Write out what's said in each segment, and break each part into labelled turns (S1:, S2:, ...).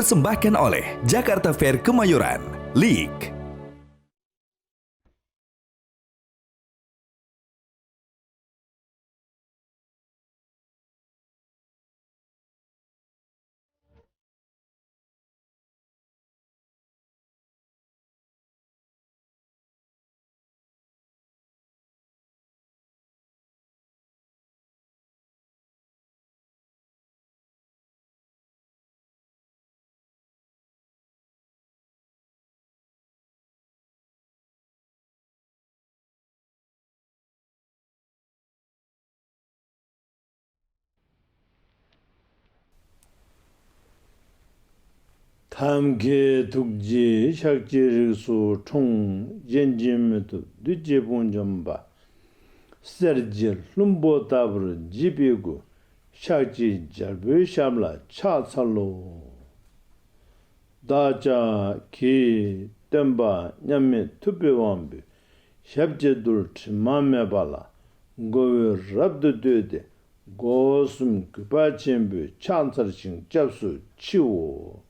S1: dipersembahkan oleh Jakarta Fair Kemayoran, LIK.
S2: 탐계 독지 샥지르수 총 연짐도 늦제본점바 서지 룸보답을 지비고 샥지 잘베샴라 차살로 다자 기 템바 냠메 투베완비 샵제돌 맘메발라 고르 랍드드데 고숨 그바쳔비 찬살싱 잡수 치오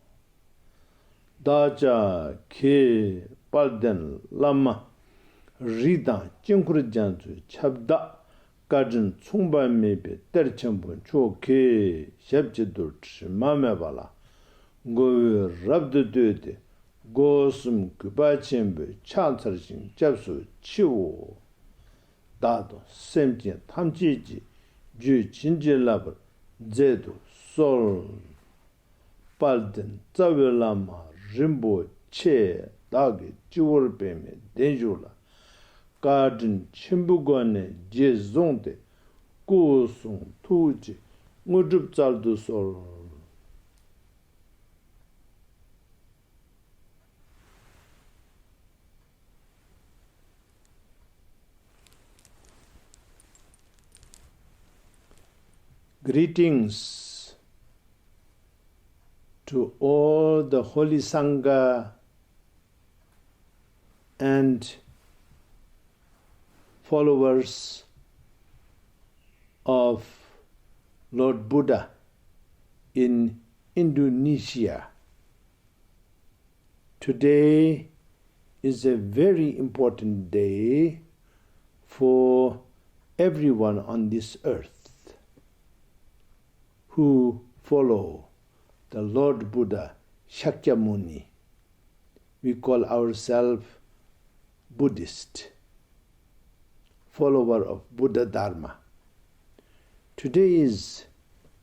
S2: 다자 케 발덴 라마 리다 찡쿠르잔주 찹다 가진 총반메베 때르첨분 조케 샵제돌 맘메발라 고 랍드드데 고숨 그바쳔베 찬살싱 잡수 치오 다도 셈진 탐지지 주 진질라버 제도 솔 발든 자벨라마 림보 체 다게 주월베메 데줄라 가든 침부관의 제종데 고송 투지 무줍잘도 솔 Greetings to all the Holy Sangha and followers of Lord Buddha in Indonesia. Today is a very important day for everyone on this earth who follow the Lord Buddha Shakyamuni. We call ourselves Buddhist, follower of Buddha Dharma. Today is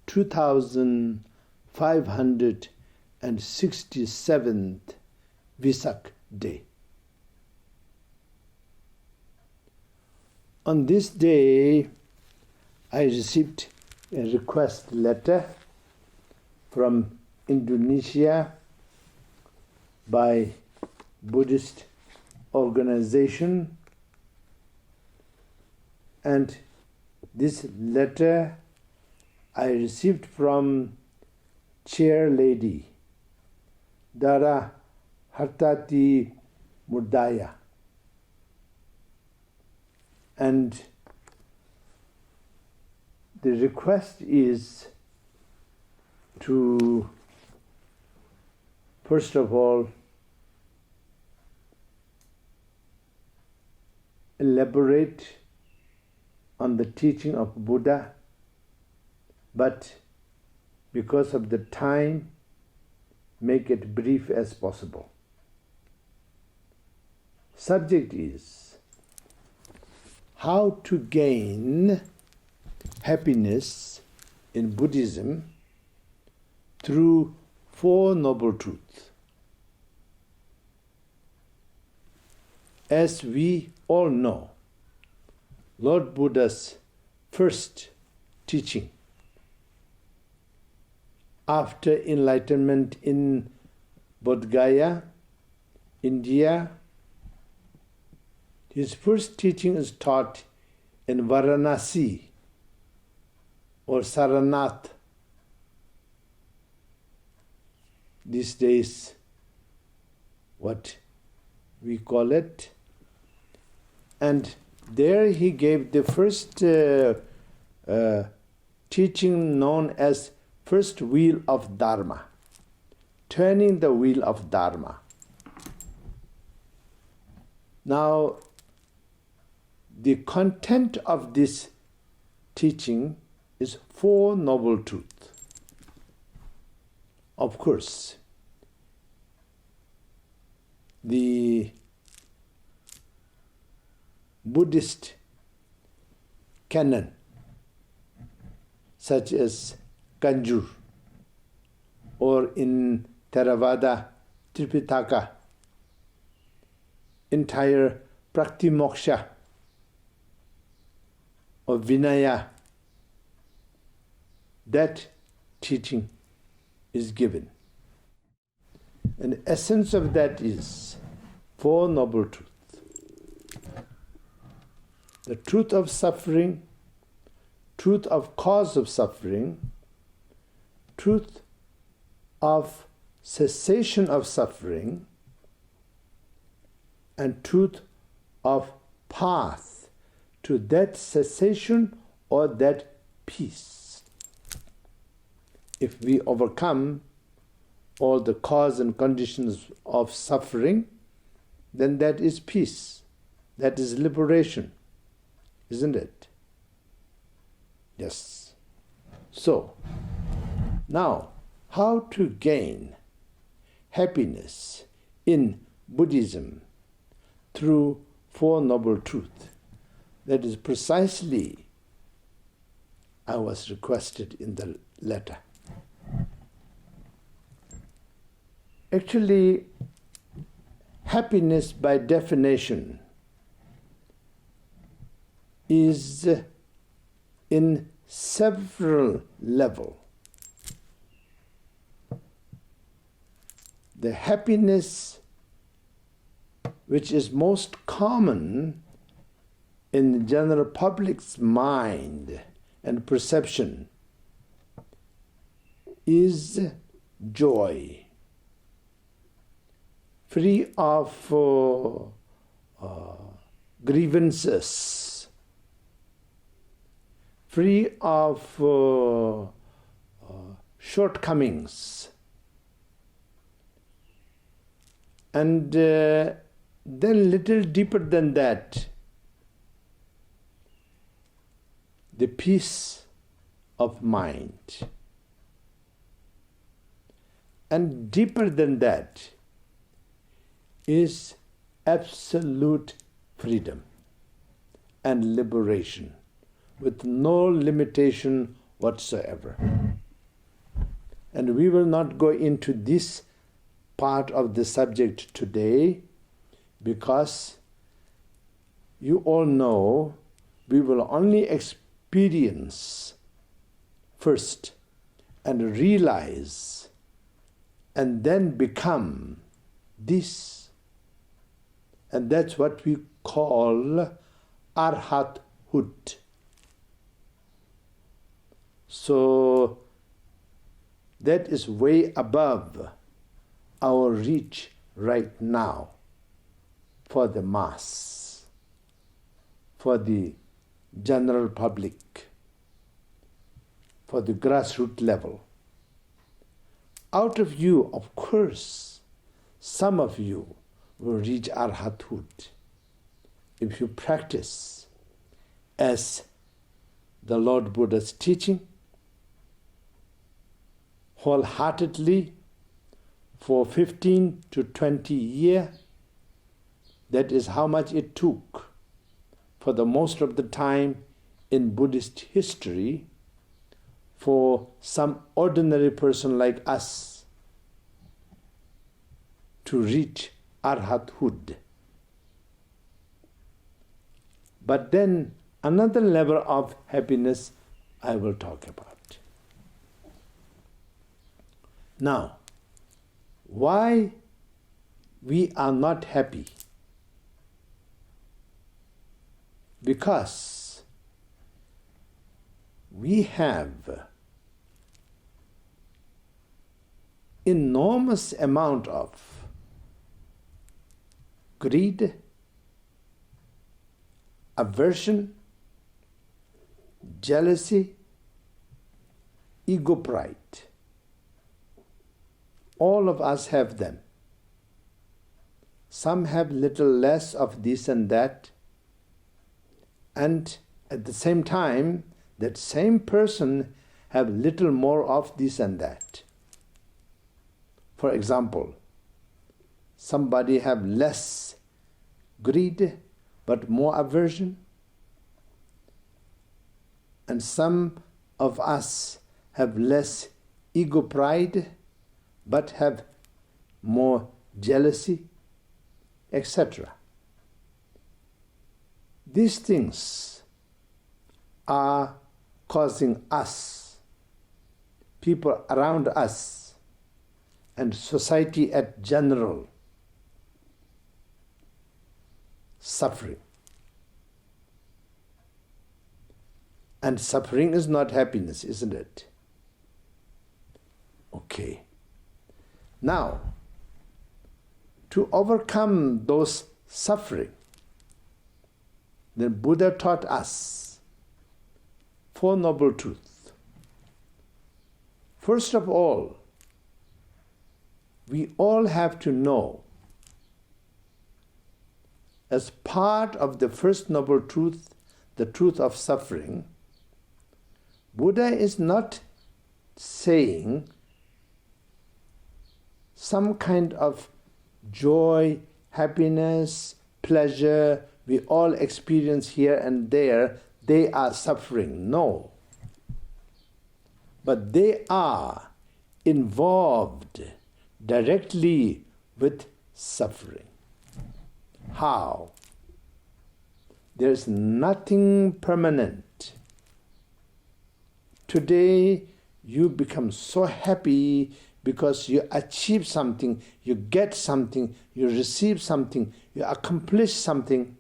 S2: 2567th Vaisak day. On this day, I received a request letter from Indonesia by Buddhist organization, and this letter I received from Chair Lady Dara Hartati Murdaya, and the request is to, first of all, elaborate on the teaching of Buddha, but because of the time, make it brief as possible. Subject is how to gain happiness in Buddhism through Four Noble Truths. As we all know, Lord Buddha's first teaching after enlightenment in Bodh Gaya, India, his first teaching is taught in Varanasi or Saranath. These days, what we call it. And there he gave the first teaching known as first wheel of Dharma. turning the wheel of Dharma. Now, the content of this teaching is Four Noble Truths. Of course, the Buddhist canon, such as Kanjur, or in Theravada Tripitaka, entire Praktimoksha or Vinaya, that teaching is given. And the essence of that is Four Noble Truths. The truth of suffering, truth of cause of suffering, truth of cessation of suffering, and truth of path to that cessation or that peace. If we overcome all the cause and conditions of suffering, then that is peace. That is liberation, isn't it? Yes. So, now, how to gain happiness in Buddhism through Four Noble Truths? That is precisely I was requested in the letter. Actually, happiness by definition is in several levels. The happiness which is most common in the general public's mind and perception is joy, free of grievances, free of shortcomings. And then little deeper than that, the peace of mind. And deeper than that is absolute freedom and liberation with no limitation whatsoever. And we will not go into this part of the subject today because you all know we will only experience first and realize and then become this. And that's what we call arhathood. So that is way above our reach right now for the mass, for the general public, for the grassroots level. Out of you, of course, some of you will reach arhathood if you practice as the Lord Buddha's teaching wholeheartedly for 15 to 20 years. That is how much it took for the most of the time in Buddhist history for some ordinary person like us to reach arhathood. But then another level of happiness I will talk about. Now, why we are not happy? Because we have enormous amount of greed, aversion, jealousy, ego pride. All of us have them. Some have little less of this and that, and at the same time, that same person have little more of this and that. For example, somebody have less greed but more aversion, and some of us have less ego pride but have more jealousy, etc. These things are causing us, people around us, and society at general, suffering. And suffering is not happiness, isn't it? Okay. Now, to overcome those suffering, the Buddha taught us Four Noble Truths. First of all, we all have to know, as part of the First Noble Truth, the truth of suffering, Buddha is not saying some kind of joy, happiness, pleasure we all experience here and there, they are suffering. No. But they are involved directly with suffering. How? There's nothing permanent. Today, you become so happy because you achieve something, you get something, you receive something, you accomplish something.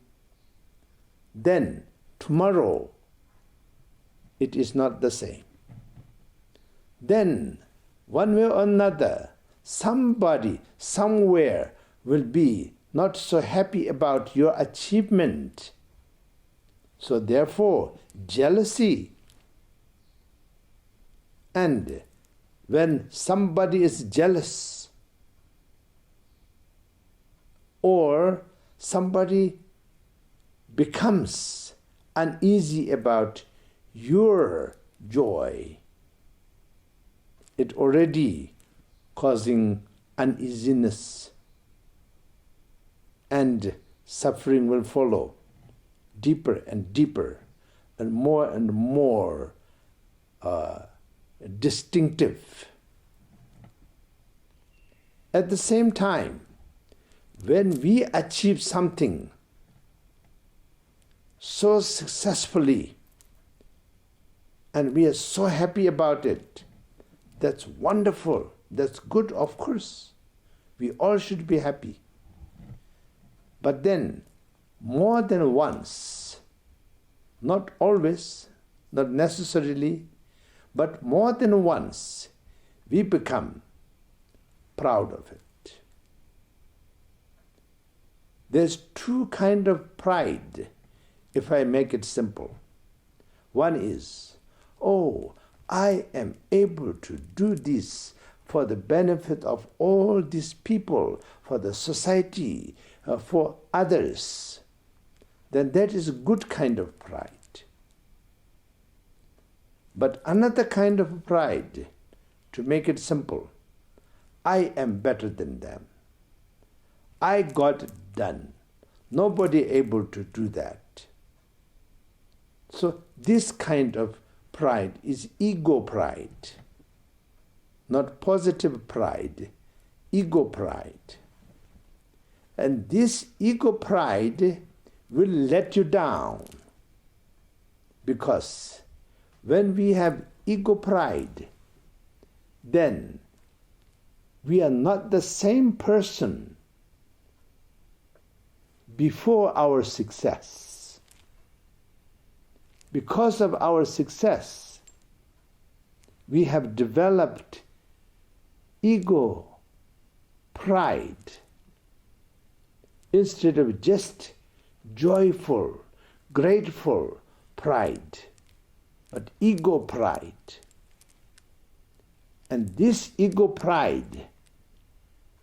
S2: Then, tomorrow, it is not the same. Then, one way or another, somebody, somewhere will be not so happy about your achievement. So therefore, jealousy. And when somebody is jealous, or somebody becomes uneasy about your joy, it already causing uneasiness, and suffering will follow, deeper and deeper, and more distinctive. At the same time, when we achieve something so successfully, and we are so happy about it, that's wonderful, that's good, of course. We all should be happy. But then, more than once, not always, not necessarily, but more than once, we become proud of it. There's two kinds of pride, if I make it simple. One is, oh, I am able to do this for the benefit of all these people, for the society, for others. Then that is a good kind of pride. But another kind of pride, to make it simple, I am better than them. I got it done. Nobody able to do that. So this kind of pride is ego pride, not positive pride, ego pride. And this ego pride will let you down, because when we have ego pride, then we are not the same person before our success. Because of our success, we have developed ego, pride, instead of just joyful, grateful pride, but ego pride. And this ego pride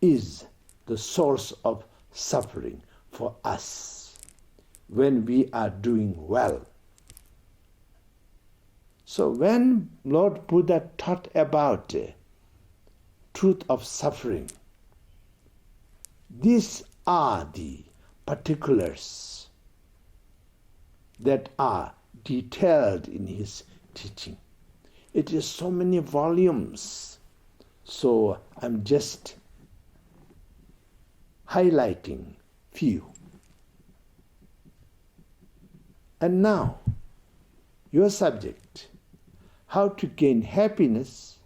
S2: is the source of suffering for us when we are doing well. So when Lord Buddha taught about truth of suffering, these are the particulars that are detailed in his teaching. It is so many volumes, so I'm just highlighting few. And now, your subject, how to gain happiness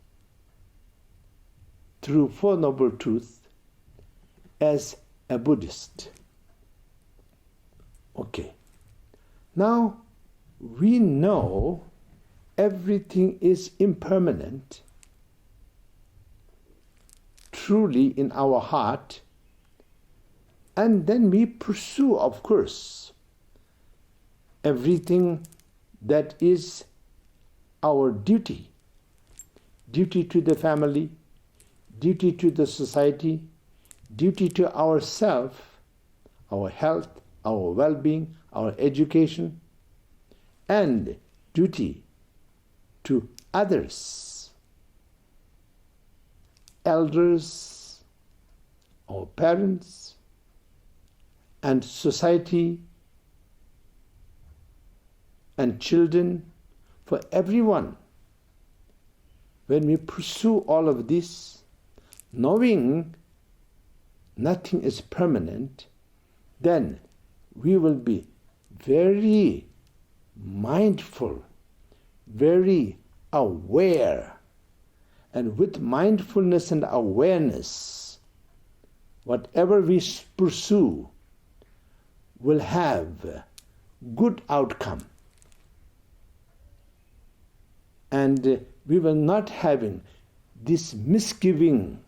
S2: through Four Noble Truths as a Buddhist. Okay. Now, we know everything is impermanent truly in our heart, and then we pursue, of course, everything that is our duty. Duty to the family, duty to the society, duty to ourselves, our health, our well-being, our education, and duty to others, elders, our parents, and society, and children, for everyone. When we pursue all of this, knowing nothing is permanent, then we will be very mindful, very aware. And with mindfulness and awareness, whatever we pursue will have good outcome. And we will not having this misgiving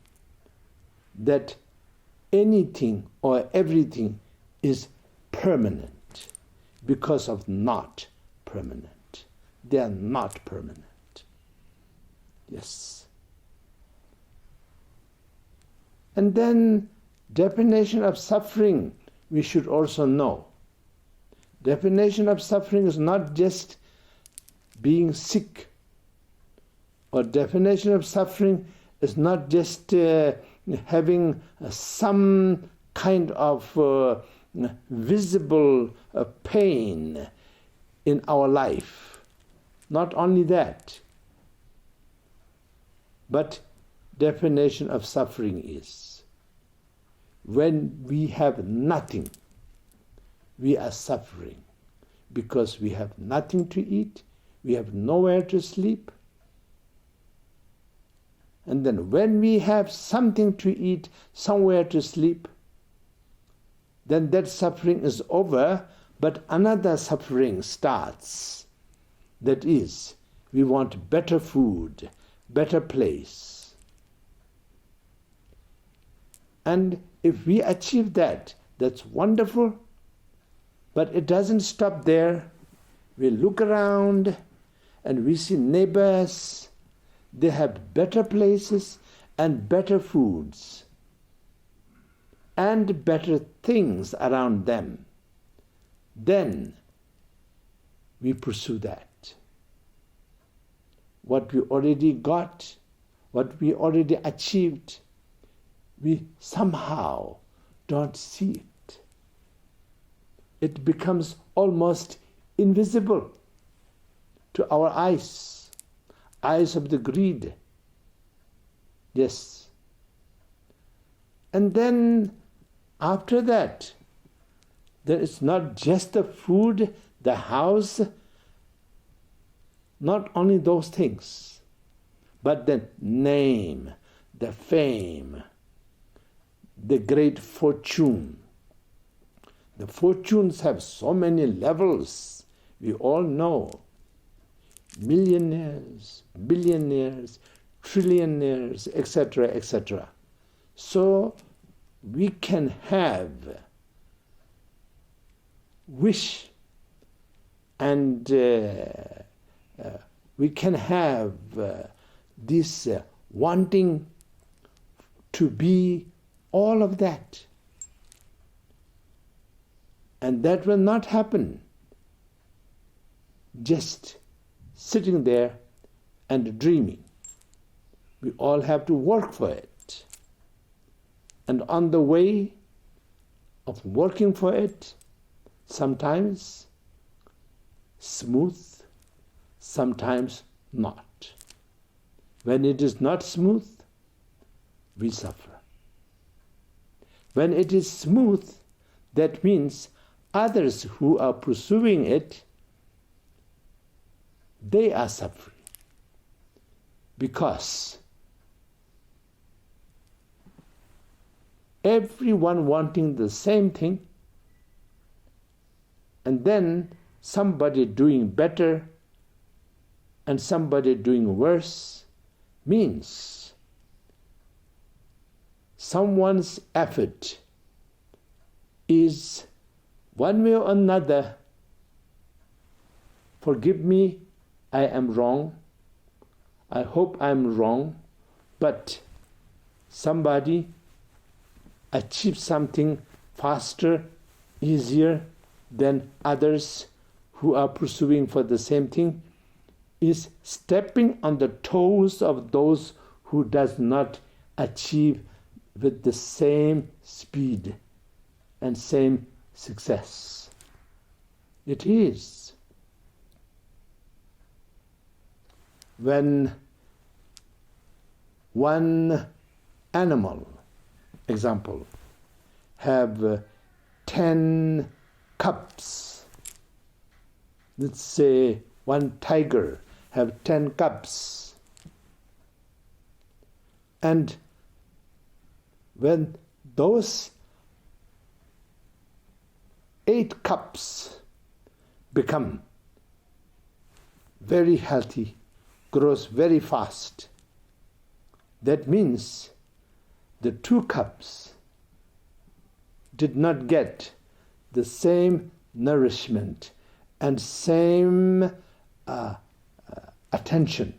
S2: that anything or everything is permanent, because of not permanent. They are not permanent. Yes. And then definition of suffering we should also know. Definition of suffering is not just being sick, or definition of suffering is not just having some kind of visible pain in our life. Not only that, but definition of suffering is when we have nothing, we are suffering because we have nothing to eat, we have nowhere to sleep. And then when we have something to eat, somewhere to sleep, then that suffering is over, but another suffering starts. That is, we want better food, better place. And if we achieve that, that's wonderful, but it doesn't stop there. We look around and we see neighbors. They have better places and better foods and better things around them. Then we pursue that. What we already got, what we already achieved, we somehow don't see it. It becomes almost invisible to our eyes. Eyes of the greed. Yes. And then after that, there is not just the food, the house, not only those things, but the name, the fame, the great fortune. The fortunes have so many levels, we all know. Millionaires, billionaires, trillionaires, etc., etc. So we can have wish and we can have this wanting to be all of that. And that will not happen just sitting there and dreaming. We all have to work for it. And on the way of working for it, sometimes smooth, sometimes not. When it is not smooth, we suffer. When it is smooth, that means others who are pursuing it, they are suffering. Because everyone wanting the same thing, and then somebody doing better and somebody doing worse, means someone's effort is one way or another, forgive me, I am wrong, I hope I'm wrong, but somebody achieves something faster, easier than others who are pursuing for the same thing, is stepping on the toes of those who does not achieve with the same speed and same success. It is. When one animal, example, have 10 cubs, let's say one tiger have 10 cubs, and when those 8 cubs become very healthy, grows very fast, that means the 2 cubs did not get the same nourishment and same attention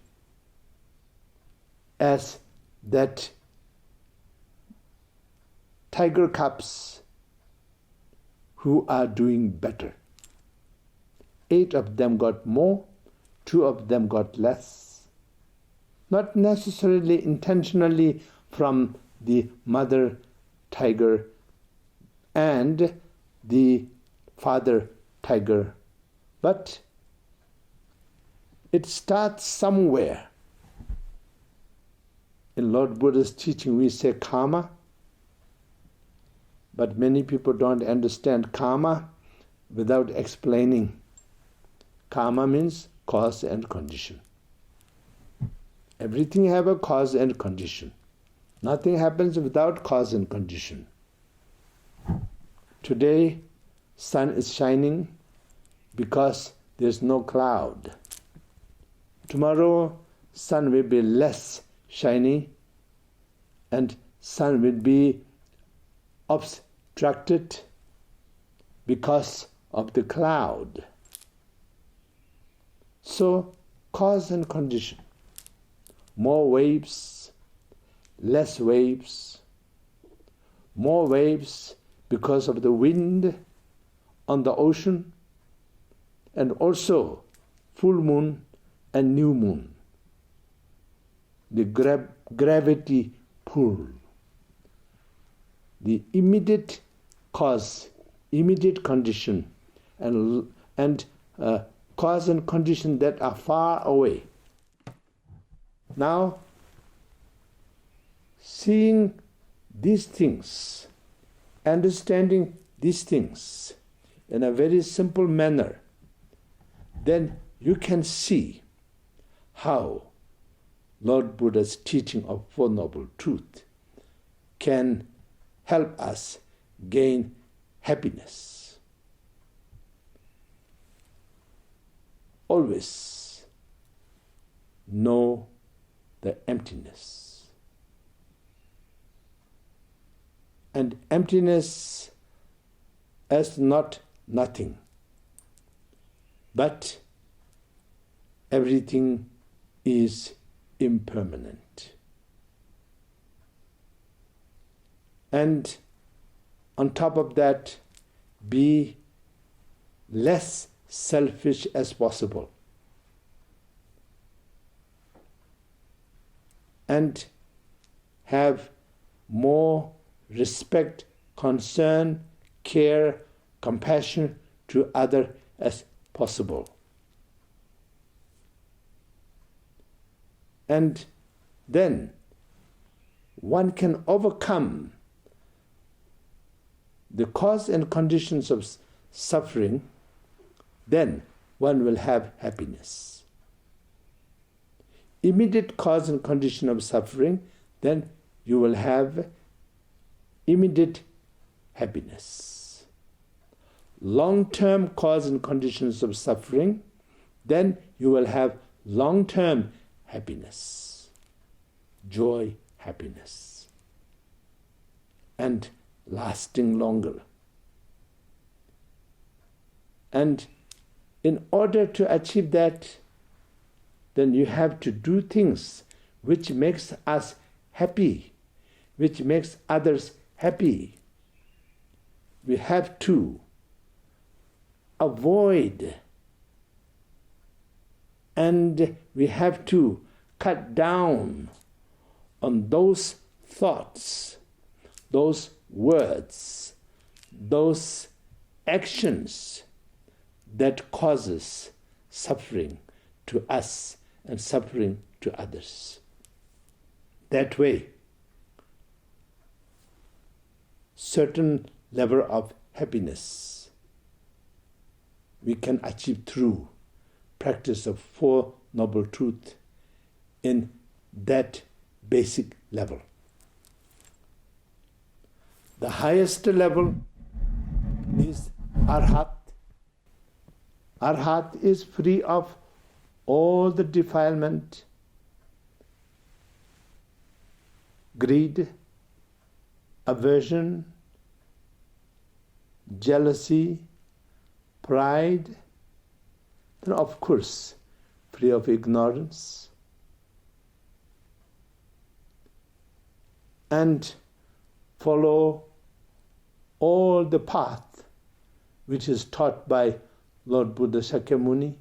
S2: as that tiger cubs who are doing better. 8 of them got more, 2 of them got less. Not necessarily intentionally from the mother tiger and the father tiger, but it starts somewhere. In Lord Buddha's teaching we say karma, but many people don't understand karma without explaining. Karma means cause and condition. Everything have a cause and condition. Nothing happens without cause and condition. Today, sun is shining because there's no cloud. Tomorrow, sun will be less shiny and sun will be obstructed because of the cloud. So, cause and condition. More waves, less waves, more waves because of the wind on the ocean, and also full moon and new moon. The gravity pull. The immediate cause, immediate condition, and cause and condition that are far away. Now, seeing these things, understanding these things in a very simple manner, then you can see how Lord Buddha's teaching of Four Noble Truths can help us gain happiness. Always know the emptiness. And emptiness as not nothing, but everything is impermanent. And on top of that, be less selfish as possible. And have more respect, concern, care, compassion to others as possible. And then one can overcome the cause and conditions of suffering, then one will have happiness. Immediate cause and condition of suffering, then you will have immediate happiness. Long-term cause and conditions of suffering, then you will have long-term happiness, joy, happiness, and lasting longer. And in order to achieve that, then you have to do things which makes us happy, which makes others happy. We have to avoid and we have to cut down on those thoughts, those words, those actions that causes suffering to us and suffering to others. That way, certain level of happiness we can achieve through practice of Four Noble Truths in that basic level. The highest level is Arhat. Arhat is free of all the defilement, greed, aversion, jealousy, pride, then of course free of ignorance, and follow all the path which is taught by Lord Buddha Shakyamuni.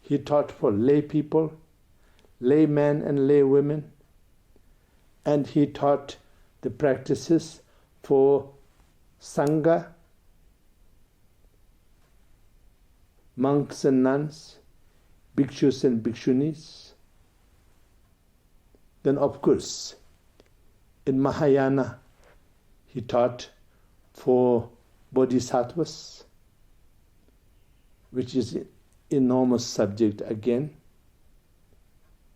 S2: He taught for lay people, laymen and lay women, and he taught the practices for Sangha, monks and nuns, bhikshus and bhikshunis. Then of course, in Mahayana, he taught for bodhisattvas, which is an enormous subject again,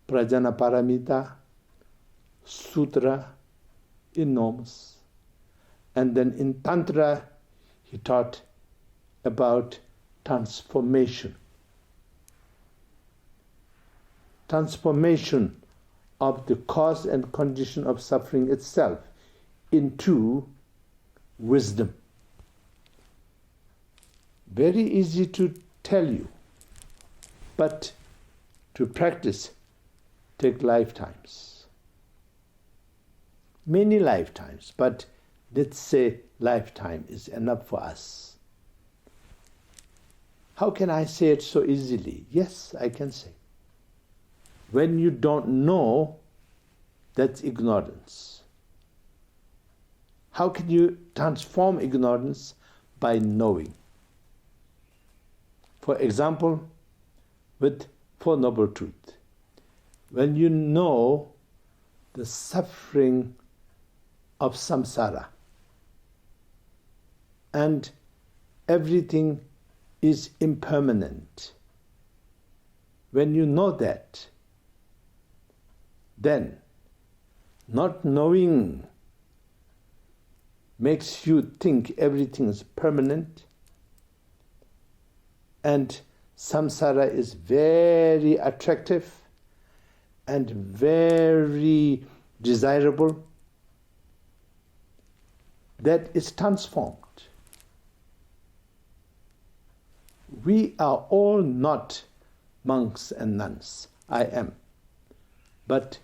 S2: Prajana Paramita, Sutra, enormous. And then in Tantra, he taught about transformation. Transformation of the cause and condition of suffering itself into wisdom. Very easy to tell you, but to practice take lifetimes. Many lifetimes, but let's say lifetime is enough for us. How can I say it so easily? Yes, I can say. When you don't know, that's ignorance. How can you transform ignorance? By knowing. For example, with Four Noble Truths, when you know the suffering of samsara and everything is impermanent, when you know that, then not knowing makes you think everything is permanent, and samsara is very attractive and very desirable. That is transformed. We are all not monks and nuns. I am. But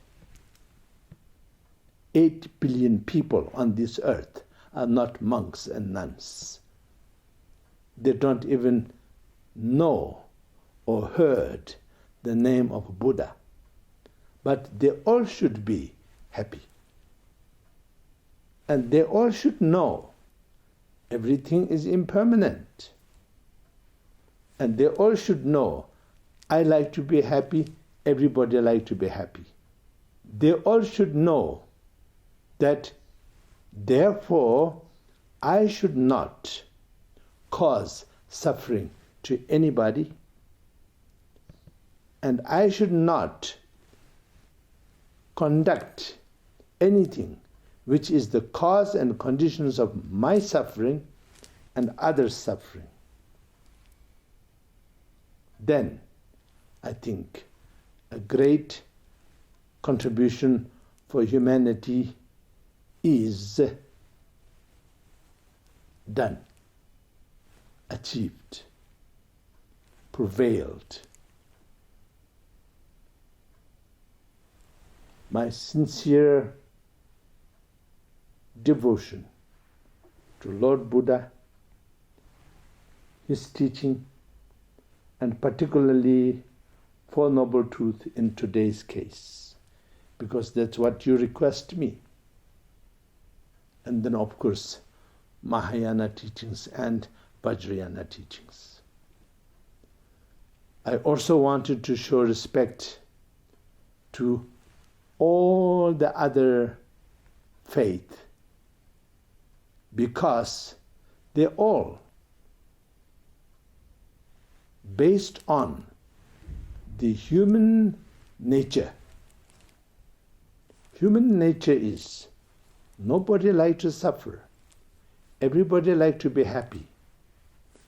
S2: 8 billion people on this earth are not monks and nuns. They don't even know or heard the name of Buddha. But they all should be happy. And they all should know everything is impermanent. And they all should know, I like to be happy, everybody like to be happy. They all should know that therefore I should not cause suffering to anybody, and I should not conduct anything which is the cause and conditions of my suffering and others' suffering. Then I think a great contribution for humanity is done, achieved, prevailed. My sincere devotion to Lord Buddha, his teaching, and particularly Four Noble Truths in today's case, because that's what you request me. And then, of course, Mahayana teachings and Vajrayana teachings. I also wanted to show respect to all the other faith, because they all based on the human nature. Human nature is nobody like to suffer. Everybody like to be happy.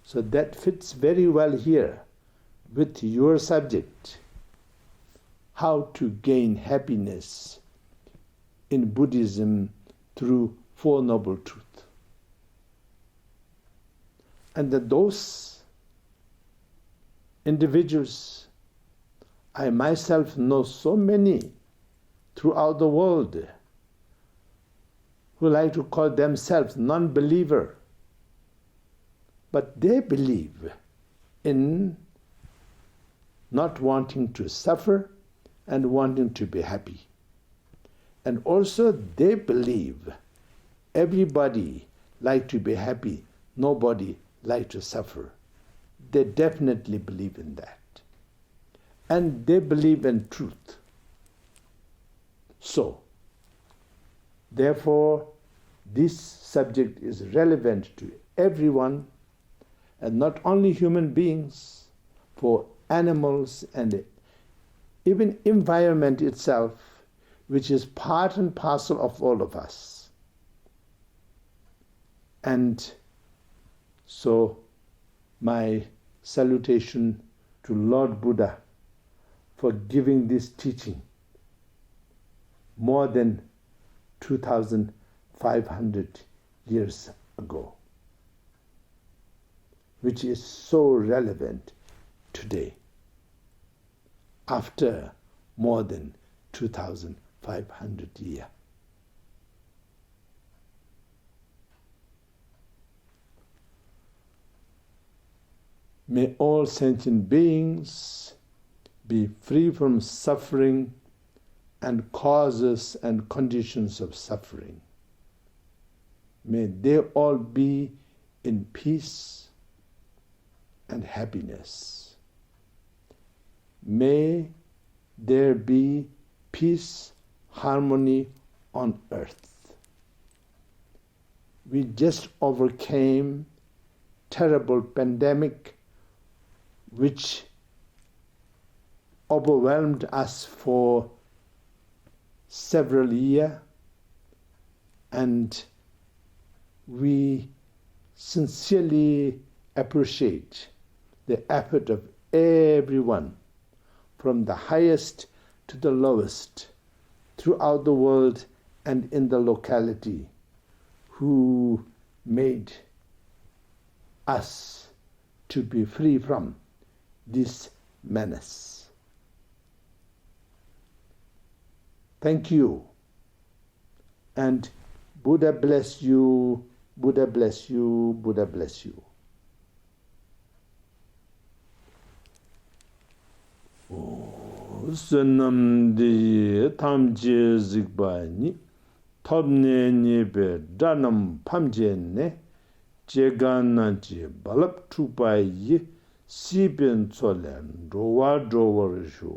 S2: So that fits very well here with your subject. How to gain happiness in Buddhism through Four Noble Truths. And that those individuals, I myself know so many throughout the world who like to call themselves non-believer, but they believe in not wanting to suffer and wanting to be happy. And also they believe everybody like to be happy, nobody like to suffer. They definitely believe in that. And they believe in truth. So, therefore, this subject is relevant to everyone, and not only human beings, for animals and even environment itself, which is part and parcel of all of us. And so my salutation to Lord Buddha for giving this teaching more than 2,500 years ago, which is so relevant today, after more than 2,500 years. May all sentient beings be free from suffering and causes and conditions of suffering. May they all be in peace and happiness. May there be peace, harmony on earth. We just overcame terrible pandemic which overwhelmed us for several years, and we sincerely appreciate the effort of everyone, from the highest to the lowest, throughout the world and in the locality, who made us to be free from this menace. Thank you. And Buddha bless you, Buddha bless you, Buddha bless you. Sanamdi tamje zigbani tabne nibe danam pamjene jegananji balap tubayi siben solen drowa drowa rishu.